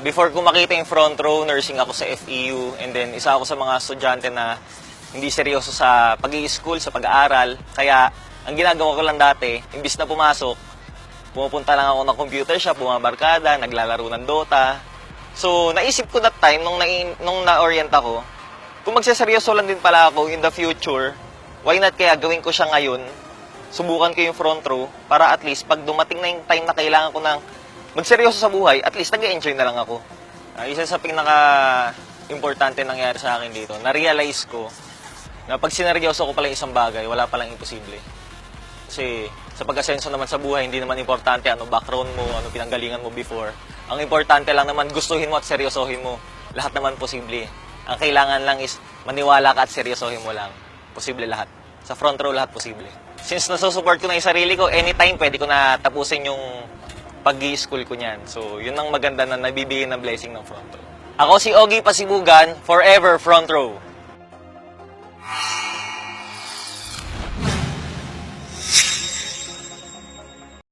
Before ko makita yung front row, nursing ako sa FEU, and then isa ako sa mga estudyante na hindi seryoso sa pag-i-school, sa pag-aaral. Kaya ang ginagawa ko lang dati, imbis na pumasok, pumupunta lang ako ng computer shop, bumabarkada, naglalaro ng Dota. So, naisip ko that time, nung na-orient ako, kung magseseryoso lang din pala ako in the future, why not kaya gawin ko siya ngayon, subukan ko yung front row, para at least pag dumating na yung time na kailangan ko ng magseryoso sa buhay, at least nag-enjoy na lang ako. Isa sa pinaka-importante nangyari sa akin dito, na-realize ko na pag sineryoso ko pala isang bagay, wala palang imposible. Kasi sa pag-asenso naman sa buhay, hindi naman importante ano background mo, ano pinanggalingan mo before. Ang importante lang naman, gustuhin mo at seryosohin mo. Lahat naman posible. Ang kailangan lang is maniwala ka at seryosohin mo lang. Posible lahat. Sa front row, lahat posible. Since nasusupport ko na yung sarili ko, anytime pwede ko na tapusin yung pag-i-school ko niyan. So, yun ang maganda na nabibigay ng blessing ng front row. Ako si Ogie Pasibugan, forever front row.